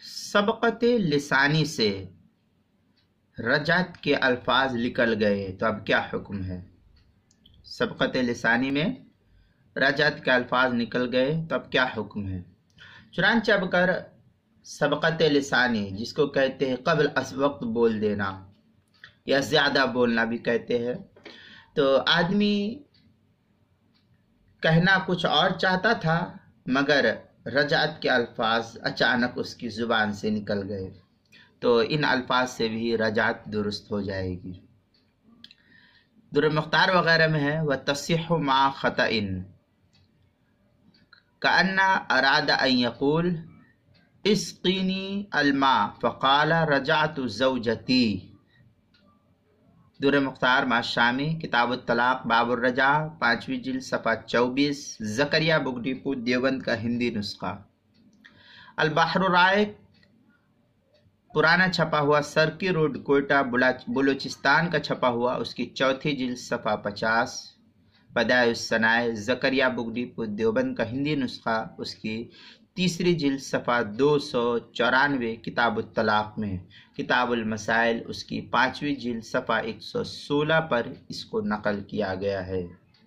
سبقت لسانی سے رجعت کے الفاظ نکل گئے تو اب کیا حکم ہے؟ سبقت لسانی میں رجعت کے الفاظ نکل گئے تو اب کیا حکم ہے؟ چنانچہ اب کر سبقت لسانی، جس کو کہتے ہیں قبل از وقت بول دینا یا زیادہ بولنا بھی کہتے ہیں، تو آدمی کہنا کچھ اور چاہتا تھا مگر رجعت کے الفاظ اچانک اس کی زبان سے نکل گئے، تو ان الفاظ سے بھی رجعت درست ہو جائے گی۔ در مختار وغیرہ میں ہے وَتَصِحُ مَعَ خَطَئٍ كَأَنَّ أَرَادَ أَن يَقُولَ اسقینی الماء فقال رجعت زوجتی۔ در مختار ماشامی، کتاب الطلاق، باب الرجع، 5ویں جلد، صفحہ 24، زکریا بک ڈپو دیوبند کا ہندی نسخہ۔ البحر الرائق، پرانا چھپا ہوا، سرکی روڈ، کوئٹہ، بلوچستان کا چھپا ہوا، اس کی 4تھی جلد، صفحہ 50۔ بدائع الصنائع، زکریا بک ڈپو دیوبند کا ہندی نسخہ، اس کی 3ری جلد، صفحہ 294، کتاب الطلاق میں۔ کتاب المسائل، اس کی 5ویں جلد، صفحہ 116 پر اس کو نقل کیا گیا ہے۔